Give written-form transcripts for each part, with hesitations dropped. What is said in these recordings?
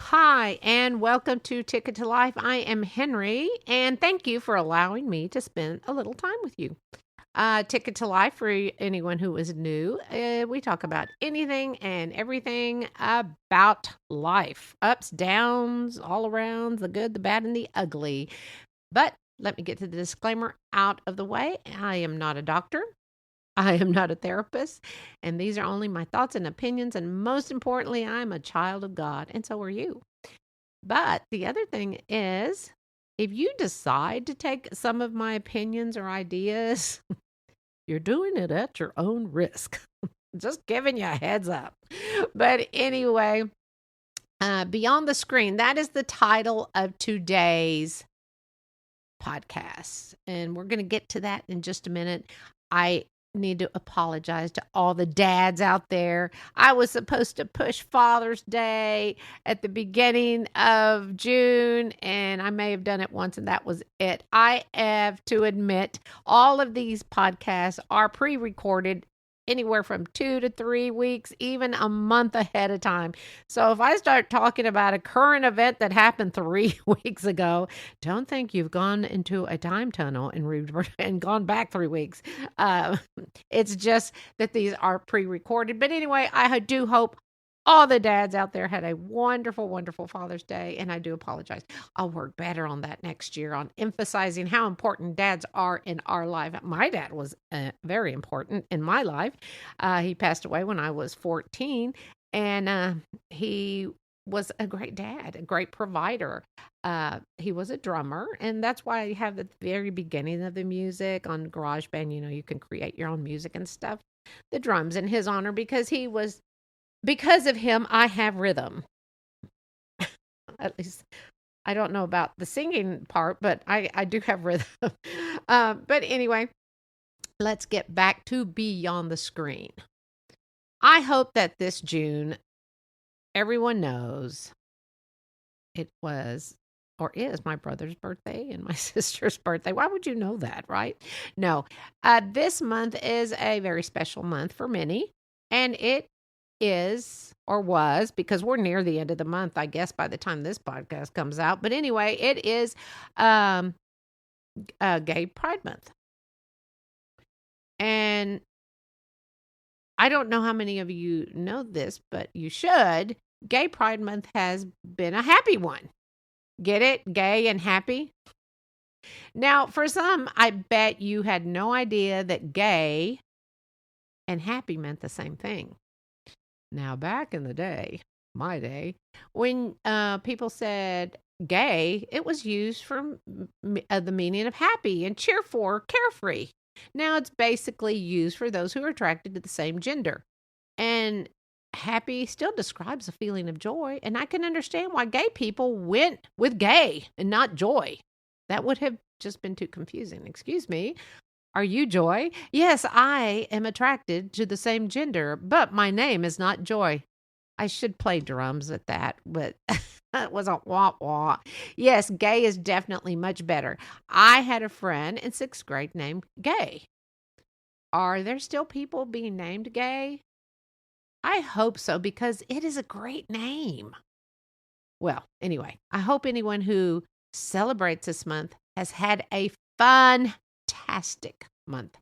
Hi, and welcome to Ticket to Life. I am Henry, and thank you for allowing me to spend a little time with you. Ticket to Life, for anyone who is new, we talk about anything and everything about life ups, downs, all around, the good, the bad, and the ugly. But let me get to the disclaimer out of the way. I am not a doctor. I am not a therapist, and these are only my thoughts and opinions. And most importantly, I'm a child of God, and so are you. But the other thing is, if you decide to take some of my opinions or ideas, you're doing it at your own risk. Just giving you a heads up. But anyway, Beyond the Screen, that is the title of today's podcast. And we're going to get to that in just a minute. I need to apologize to all the dads out there. I was supposed to push Father's Day at the beginning of June, and I may have done it once, and that was it. I have to admit, all of these podcasts are pre-recorded anywhere from 2 to 3 weeks, even a month ahead of time. So if I start talking about a current event that happened 3 weeks ago, don't think you've gone into a time tunnel and gone back 3 weeks. It's just that these are pre-recorded. But anyway, I do hope all the dads out there had a wonderful, wonderful Father's Day, and I do apologize. I'll work better on that next year, on emphasizing how important dads are in our life. My dad was very important in my life. He passed away when I was 14, and he was a great dad, a great provider. He was a drummer, and that's why I have the very beginning of the music on GarageBand. You can create your own music and stuff. The drums in his honor, because of him, I have rhythm. At least I don't know about the singing part, but I do have rhythm. But anyway, let's get back to Beyond the Screen. I hope that this June, everyone knows it was or is my brother's birthday and my sister's birthday. Why would you know that, right? No, this month is a very special month for many, and it is or was, because we're near the end of the month, I guess, by the time this podcast comes out. But anyway, it is Gay Pride Month. And I don't know how many of you know this, but you should. Gay Pride Month has been a happy one. Get it? Gay and happy. Now, for some, I bet you had no idea that gay and happy meant the same thing. Now, back in the day, my day, when people said gay, it was used for the meaning of happy and cheerful or carefree. Now it's basically used for those who are attracted to the same gender. And happy still describes a feeling of joy. And I can understand why gay people went with gay and not joy. That would have just been too confusing. Excuse me. Are you Joy? Yes, I am attracted to the same gender, but my name is not Joy. I should play drums at that, but it was a wah-wah. Yes, gay is definitely much better. I had a friend in 6th grade named Gay. Are there still people being named Gay? I hope so, because it is a great name. Well, anyway, I hope anyone who celebrates this month has had a fantastic month,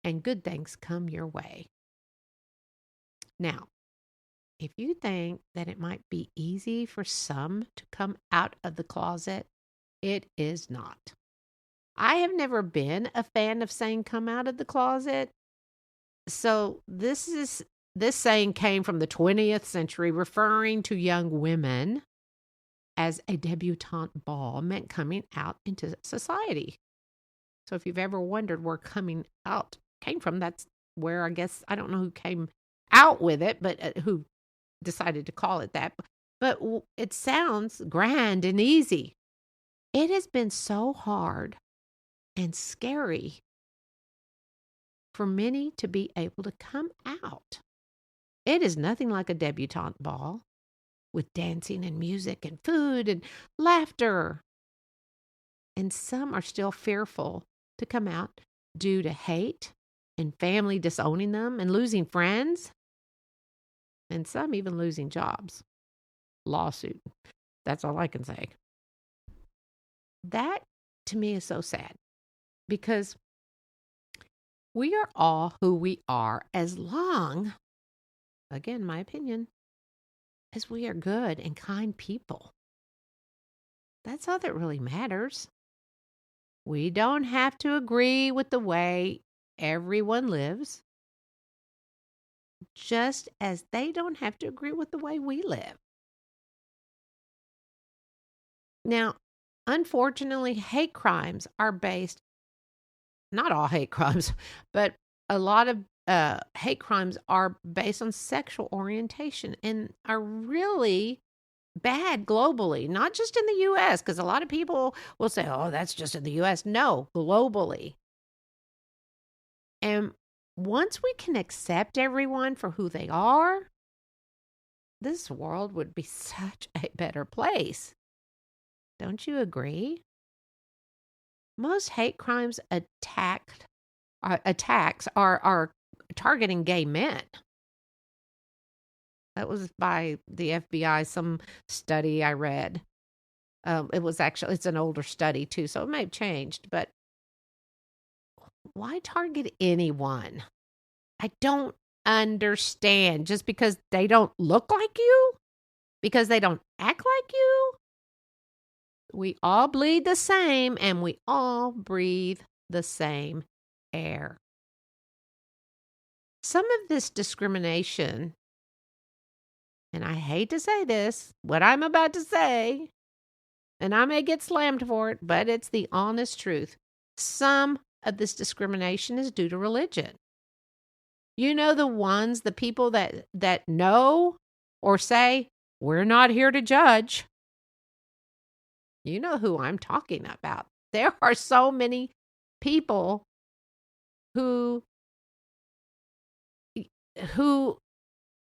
and good things come your way. Now, if you think that it might be easy for some to come out of the closet, it is not. I have never been a fan of saying come out of the closet. So this saying came from the 20th century, referring to young women as a debutante ball meant coming out into society. So if you've ever wondered where coming out came from, that's where, I guess, I don't know who came out with it, but who decided to call it that. But it sounds grand and easy. It has been so hard and scary for many to be able to come out. It is nothing like a debutante ball with dancing and music and food and laughter. And some are still fearful to come out due to hate and family disowning them and losing friends, and some even losing jobs. Lawsuit. That's all I can say. That, to me, is so sad because we are all who we are as long, again, my opinion, as we are good and kind people. That's all that really matters. We don't have to agree with the way everyone lives, just as they don't have to agree with the way we live. Now, unfortunately, hate crimes are based, not all hate crimes, but a lot of hate crimes are based on sexual orientation and are really bad globally, not just in the U.S., because a lot of people will say, oh, that's just in the U.S. No, globally. And once we can accept everyone for who they are, this world would be such a better place. Don't you agree? Most hate crimes attacks are targeting gay men. That was by the FBI, some study I read. It's an older study too, so it may have changed, but why target anyone? I don't understand. Just because they don't look like you? Because they don't act like you? We all bleed the same and we all breathe the same air. Some of this discrimination, and I hate to say this, what I'm about to say, and I may get slammed for it, but it's the honest truth. Some of this discrimination is due to religion. You know, the people that know or say, we're not here to judge. You know who I'm talking about. There are so many people who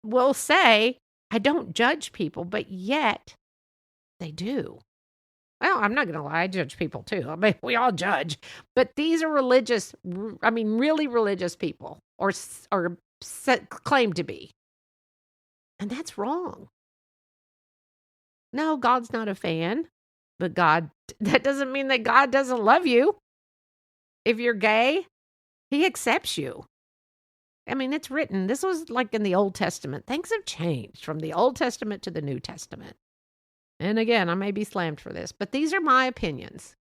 will say, I don't judge people, but yet they do. Well, I'm not going to lie, I judge people too. I mean, we all judge. But these are really religious people or claim to be. And that's wrong. No, God's not a fan. But that doesn't mean that God doesn't love you. If you're gay, he accepts you. I mean, it's written. This was like in the Old Testament. Things have changed from the Old Testament to the New Testament. And again, I may be slammed for this, but these are my opinions.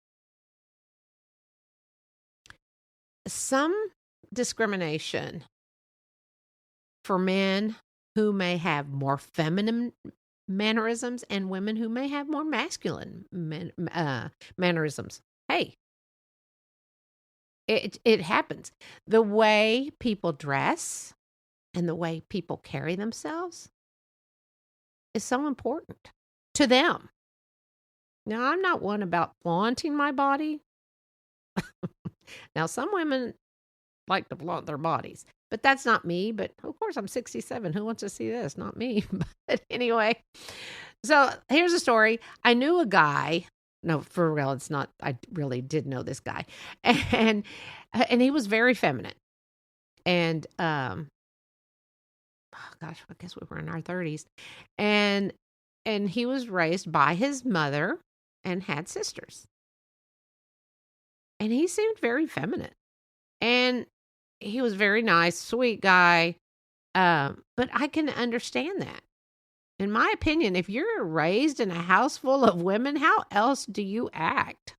Some discrimination for men who may have more feminine mannerisms and women who may have more masculine mannerisms. Hey, it happens. The way people dress and the way people carry themselves is so important to them. Now, I'm not one about flaunting my body. Now, some women like to flaunt their bodies, but that's not me. But of course, I'm 67. Who wants to see this? Not me. But anyway, so here's a story. I knew a guy. No, for real, it's not. I really did know this guy, and he was very feminine. And gosh, I guess we were in our 30s, and he was raised by his mother and had sisters, and he seemed very feminine. And he was very nice, sweet guy. But I can understand that. In my opinion, if you're raised in a house full of women, how else do you act?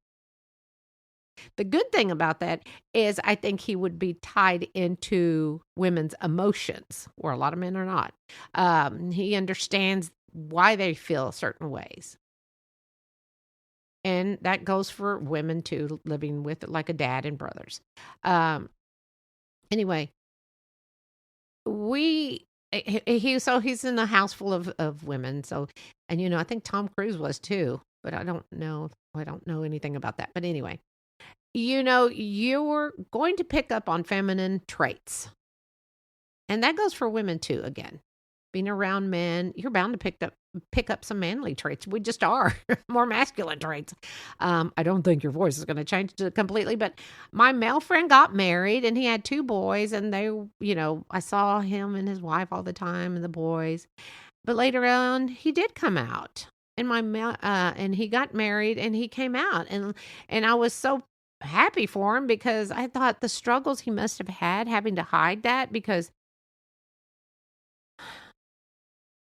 The good thing about that is I think he would be tied into women's emotions, where a lot of men are not. He understands why they feel certain ways. And that goes for women too, living with like a dad and brothers. Anyway, he's in a house full of women. So, and I think Tom Cruise was too, but I don't know anything about that. But anyway, you're going to pick up on feminine traits. And that goes for women too, again. Being around men, you're bound to pick up some manly traits. We just are more masculine traits. I don't think your voice is going to change completely, but my male friend got married and he had 2 boys, and they, I saw him and his wife all the time and the boys. But later on, he did come out And and he got married and he came out, and I was so happy for him because I thought the struggles he must have had having to hide that because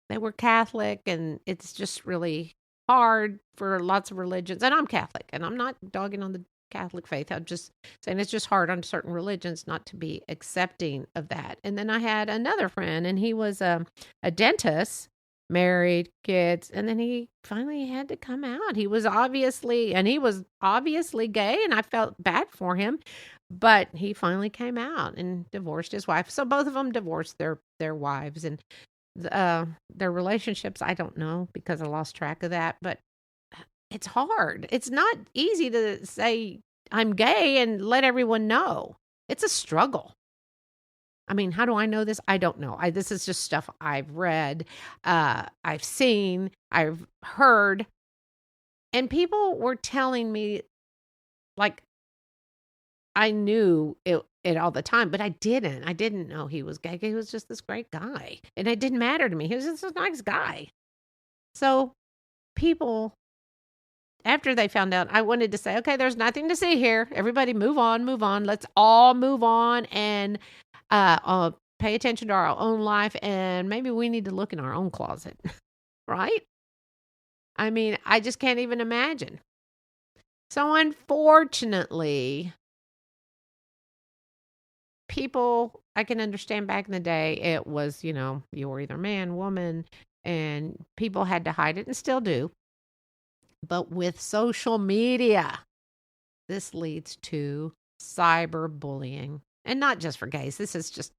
they were Catholic, and it's just really hard for lots of religions. And I'm Catholic, and I'm not dogging on the Catholic faith. I'm just saying it's just hard on certain religions not to be accepting of that. And then I had another friend, and he was a dentist, married, kids, and then he finally had to come out. He was obviously gay, and I felt bad for him. But he finally came out and divorced his wife. So both of them divorced their wives, and their relationships, I don't know because I lost track of that, but it's hard. It's not easy to say I'm gay and let everyone know. It's a struggle. I mean, how do I know this? I don't know. This is just stuff I've read, I've seen, I've heard, and people were telling me like I knew it all the time, but I didn't. I didn't know he was gay. He was just this great guy, and it didn't matter to me. He was just a nice guy. So people, after they found out, I wanted to say, okay, there's nothing to see here. Everybody move on, move on. Let's all move on and pay attention to our own life, and maybe we need to look in our own closet, right? I mean, I just can't even imagine. So unfortunately, people, I can understand back in the day, it was, you were either man, woman, and people had to hide it and still do. But with social media, this leads to cyberbullying. And not just for gays. This is just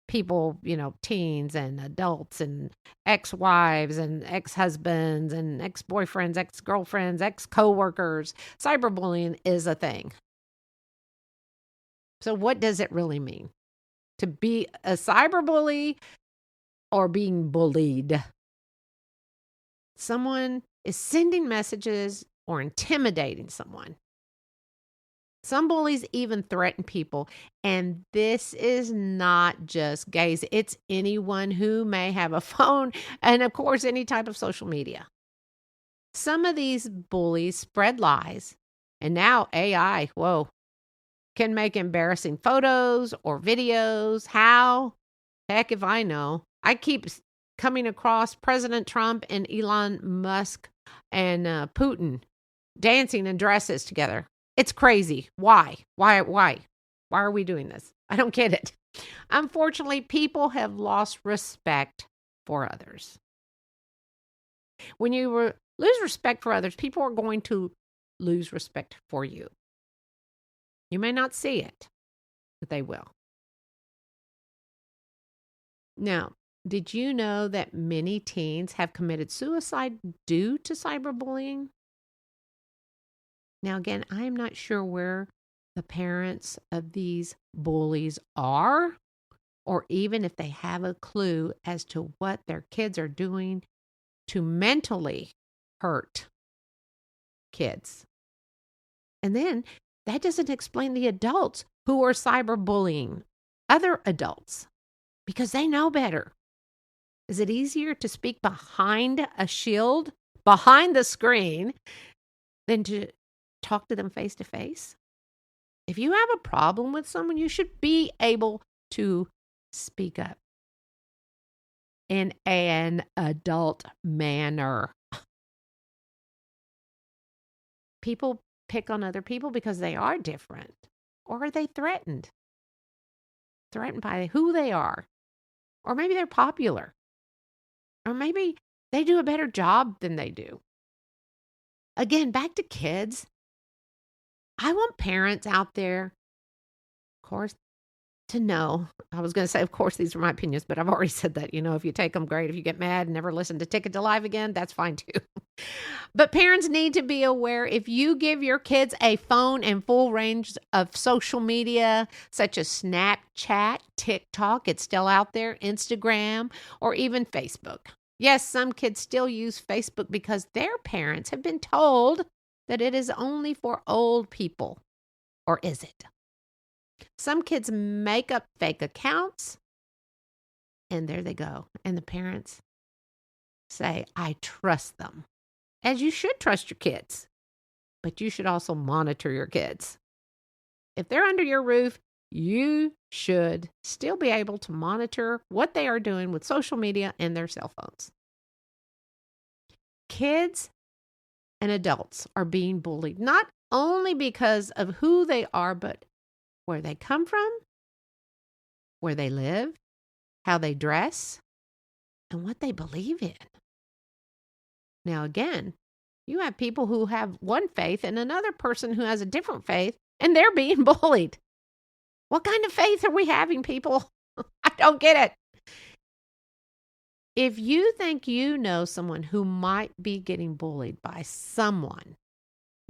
people, teens and adults and ex-wives and ex-husbands and ex-boyfriends, ex-girlfriends, ex-coworkers. Cyberbullying is a thing. So what does it really mean? To be a cyberbully or being bullied? Someone is sending messages or intimidating someone. Some bullies even threaten people, and this is not just gays. It's anyone who may have a phone and, of course, any type of social media. Some of these bullies spread lies, and now AI, can make embarrassing photos or videos. How? Heck if I know. I keep coming across President Trump and Elon Musk and Putin dancing in dresses together. It's crazy. Why? Why are we doing this? I don't get it. Unfortunately, people have lost respect for others. When you lose respect for others, people are going to lose respect for you. You may not see it, but they will. Now, did you know that many teens have committed suicide due to cyberbullying? Now, again, I'm not sure where the parents of these bullies are, or even if they have a clue as to what their kids are doing to mentally hurt kids. And then that doesn't explain the adults who are cyberbullying other adults because they know better. Is it easier to speak behind a shield, behind the screen, than to talk to them face to face? If you have a problem with someone, you should be able to speak up in an adult manner. People pick on other people because they are different. Or are they threatened? Threatened by who they are. Or maybe they're popular. Or maybe they do a better job than they do. Again, back to kids. I want parents out there, of course, to know. I was going to say, of course, these are my opinions, but I've already said that. If you take them, great. If you get mad and never listen to Ticket to Live again, that's fine too. But parents need to be aware if you give your kids a phone and full range of social media, such as Snapchat, TikTok, it's still out there, Instagram, or even Facebook. Yes, some kids still use Facebook because their parents have been told that it is only for old people. Or is it? Some kids make up fake accounts, and there they go. And the parents, say, I trust them, as you should trust your kids, but you should also monitor your kids. If they're under your roof, you should still be able to monitor what they are doing with social media and their cell phones. Kids and adults are being bullied, not only because of who they are, but where they come from, where they live, how they dress, and what they believe in. Now, again, you have people who have one faith and another person who has a different faith, and they're being bullied. What kind of faith are we having, people? I don't get it. If you think you know someone who might be getting bullied by someone,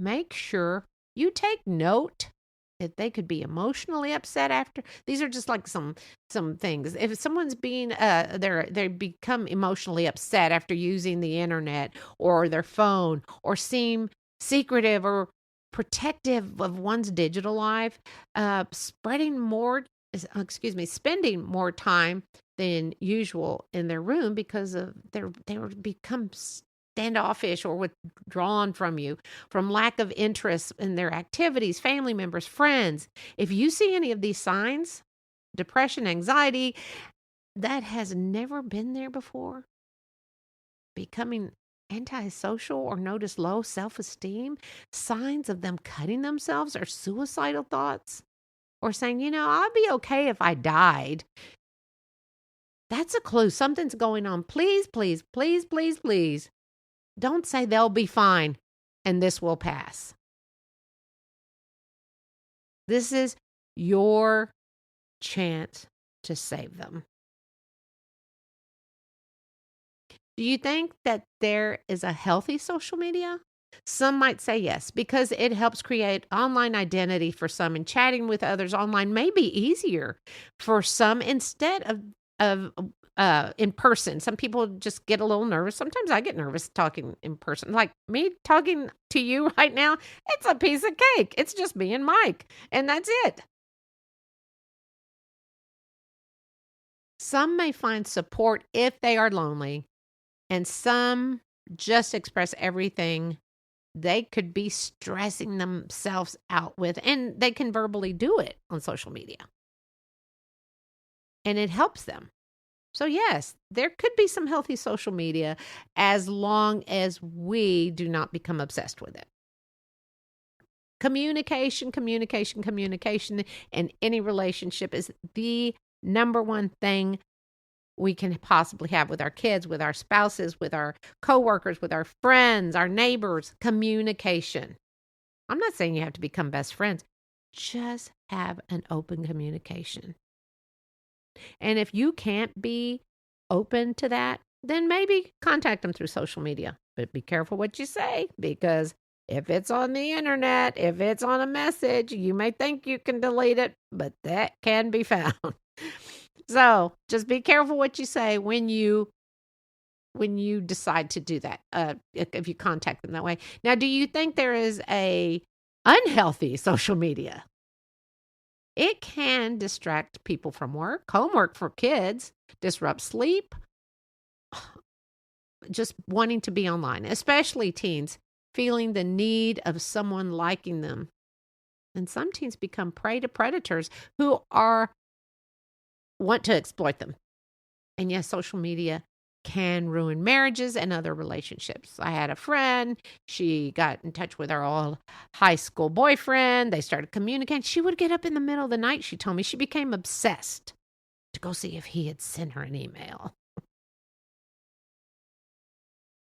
make sure you take note. If they could be emotionally upset after, these are just like some things. If someone's being they become emotionally upset after using the internet or their phone, or seem secretive or protective of one's digital life, spending more time than usual in their room because of they become standoffish or withdrawn from you, from lack of interest in their activities, family members, friends. If you see any of these signs, depression, anxiety, that has never been there before, becoming antisocial or notice low self-esteem, signs of them cutting themselves or suicidal thoughts, or saying, I'd be okay if I died, that's a clue. Something's going on. Please, please, please, please, please. Don't say they'll be fine and this will pass. This is your chance to save them. Do you think that there is a healthy social media? Some might say yes, because it helps create online identity for some, and chatting with others online may be easier for some instead of in person. Some people just get a little nervous. Sometimes I get nervous talking in person. Like me talking to you right now, it's a piece of cake. It's just me and Mike, and that's it. Some may find support if they are lonely, and some just express everything they could be stressing themselves out with, and they can verbally do it on social media. And it helps them. So yes, there could be some healthy social media as long as we do not become obsessed with it. Communication in any relationship is the number one thing we can possibly have with our kids, with our spouses, with our coworkers, with our friends, our neighbors. Communication. I'm not saying you have to become best friends. Just have an open communication. And if you can't be open to that, then maybe contact them through social media. But be careful what you say, because if it's on the internet, if it's on a message, you may think you can delete it, but that can be found. So just be careful what you say when you decide to do that, if you contact them that way. Now, do you think there is a unhealthy social media? It can distract people from work, homework for kids, disrupt sleep, just wanting to be online, especially teens, feeling the need of someone liking them. And some teens become prey to predators who want to exploit them. And yes, social media can ruin marriages and other relationships. I had a friend, she got in touch with her old high school boyfriend. They started communicating. She would get up in the middle of the night, she told me. She became obsessed to go see if he had sent her an email.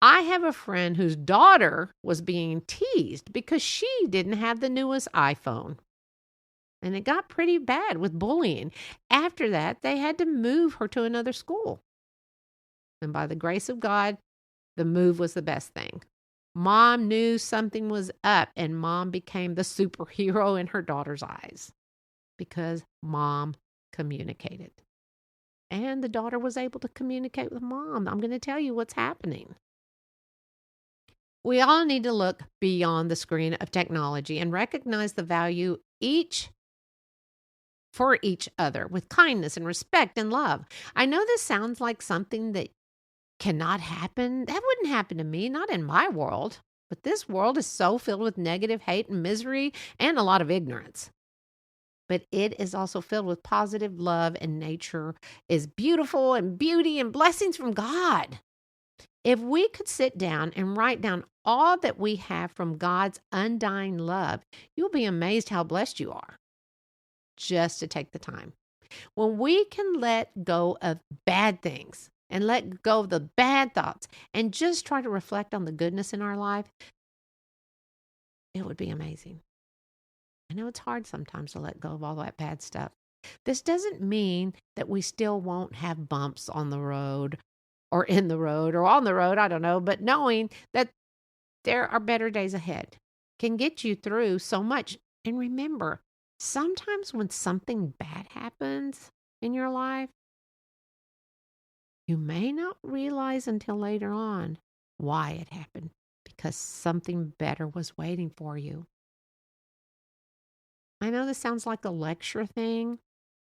I have a friend whose daughter was being teased because she didn't have the newest iPhone. And it got pretty bad with bullying. After that, they had to move her to another school. And by the grace of God, the move was the best thing. Mom knew something was up, and mom became the superhero in her daughter's eyes because mom communicated. And the daughter was able to communicate with mom. I'm going to tell you what's happening. We all need to look beyond the screen of technology and recognize the value for each other with kindness and respect and love. I know this sounds like something that cannot happen. That wouldn't happen to me, not in my world. But this world is so filled with negative hate and misery and a lot of ignorance. But it is also filled with positive love, and nature is beautiful and beauty and blessings from God. If we could sit down and write down all that we have from God's undying love, you'll be amazed how blessed you are. Just to take the time. When we can let go of bad things and let go of the bad thoughts and just try to reflect on the goodness in our life, it would be amazing. I know it's hard sometimes to let go of all that bad stuff. This doesn't mean that we still won't have bumps on the road or in the road or on the road, I don't know, but knowing that there are better days ahead can get you through so much. And remember, sometimes when something bad happens in your life, you may not realize until later on why it happened, because something better was waiting for you. I know this sounds like a lecture thing,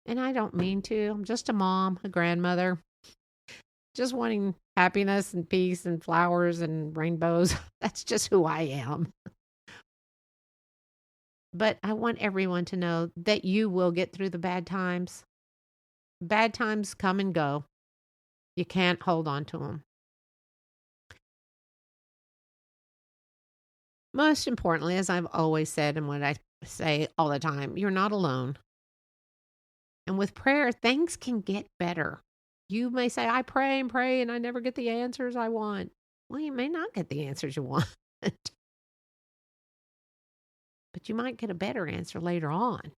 and I don't mean to. I'm just a mom, a grandmother, just wanting happiness and peace and flowers and rainbows. That's just who I am. But I want everyone to know that you will get through the bad times. Bad times come and go. You can't hold on to them. Most importantly, as I've always said and what I say all the time, you're not alone. And with prayer, things can get better. You may say, I pray and pray and I never get the answers I want. Well, you may not get the answers you want. But you might get a better answer later on.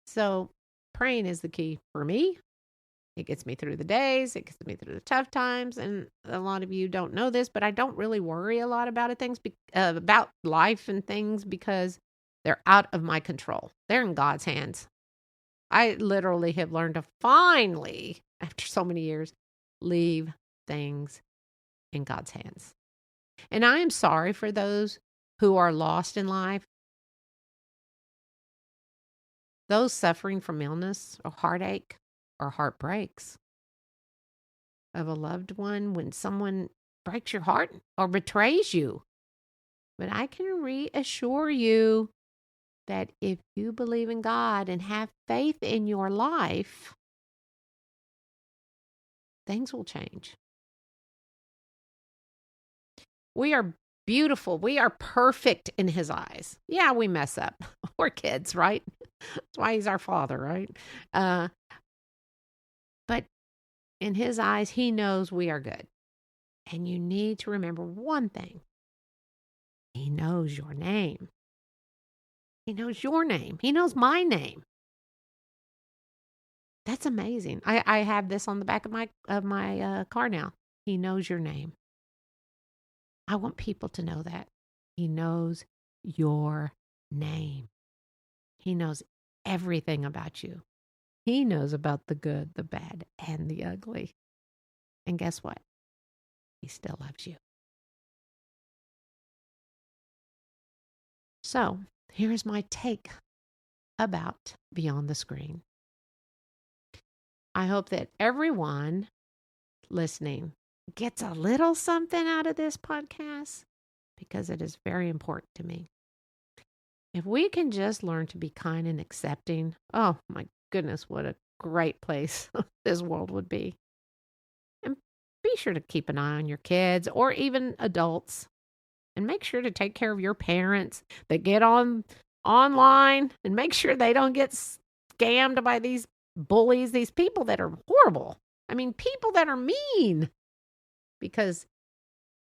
So praying is the key for me. It gets me through the days. It gets me through the tough times. And a lot of you don't know this, but I don't really worry a lot about about life and things, because they're out of my control. They're in God's hands. I literally have learned to finally, after so many years, leave things in God's hands. And I am sorry for those who are lost in life, those suffering from illness or heartache or heartbreaks of a loved one, when someone breaks your heart or betrays you. But I can reassure you that if you believe in God and have faith in your life, things will change. We are beautiful. We are perfect in His eyes. Yeah, we mess up. We're kids, right? That's why He's our Father, right? But in His eyes, He knows we are good. And you need to remember one thing. He knows your name. He knows your name. He knows my name. That's amazing. I have this on the back of my car now. He knows your name. I want people to know that. He knows your name. He knows everything about you. He knows about the good, the bad, and the ugly. And guess what? He still loves you. So, here's my take about Beyond the Screen. I hope that everyone listening gets a little something out of this podcast, because it is very important to me. If we can just learn to be kind and accepting, oh my goodness, what a great place this world would be. And be sure to keep an eye on your kids or even adults. And make sure to take care of your parents that get online, and make sure they don't get scammed by these bullies, these people that are horrible. I mean, people that are mean. Because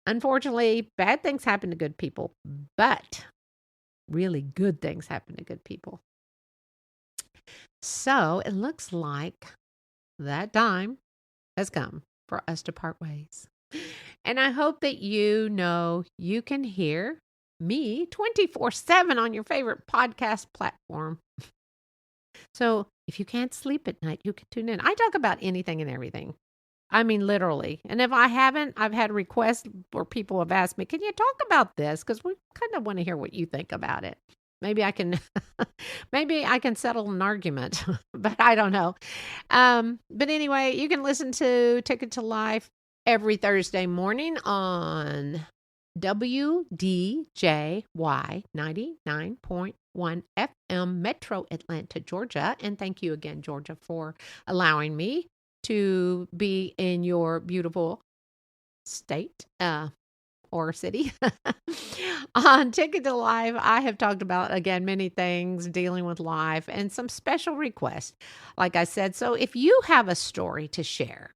unfortunately, bad things happen to good people, but really good things happen to good people. So it looks like that time has come for us to part ways. And I hope that you know you can hear me 24/7 on your favorite podcast platform. So if you can't sleep at night, you can tune in. I talk about anything and everything. I mean, literally. And if I haven't, I've had requests where people have asked me, can you talk about this? Because we kind of want to hear what you think about it. Maybe I can maybe I can settle an argument, but I don't know. But anyway, you can listen to Ticket to Life every Thursday morning on WDJY 99.1 FM Metro Atlanta, Georgia. And thank you again, Georgia, for allowing me to be in your beautiful state. Or city. On Ticket to Life, I have talked about, again, many things dealing with life and some special requests, like I said. So if you have a story to share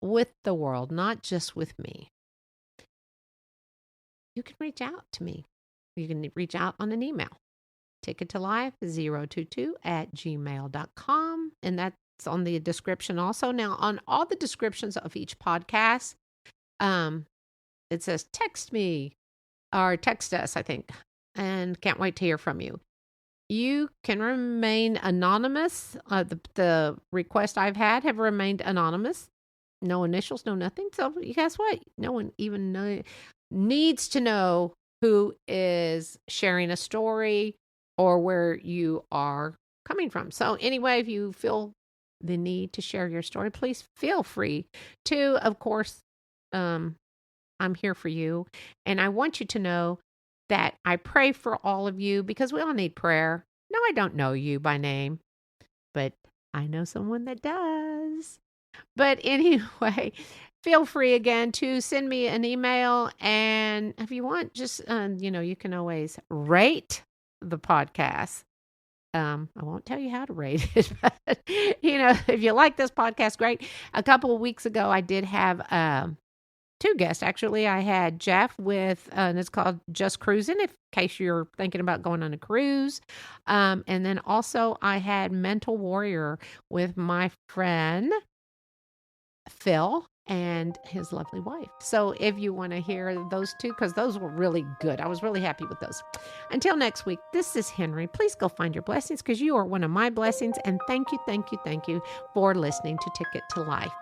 with the world, not just with me, you can reach out to me. You can reach out on an email, tickettolife022@gmail.com. And that's on the description also. Now, on all the descriptions of each podcast, it says text me or text us, I think, and can't wait to hear from you. You can remain anonymous. The requests I've had have remained anonymous. No initials, no nothing. So guess what? No one even needs to know who is sharing a story or where you are coming from. So anyway, if you feel the need to share your story, please feel free to. Of course, I'm here for you. And I want you to know that I pray for all of you because we all need prayer. No, I don't know you by name, but I know someone that does. But anyway, feel free again to send me an email. And if you want, just, you can always rate the podcast. I won't tell you how to rate it, but, if you like this podcast, great. A couple of weeks ago, I did have, two guests, actually. I had Jeff with, and it's called Just Cruising, in case you're thinking about going on a cruise. And then also I had Mental Warrior with my friend Phil and his lovely wife. So if you want to hear those two, because those were really good. I was really happy with those. Until next week, this is Henrie. Please go find your blessings because you are one of my blessings. And thank you for listening to Ticket to Life.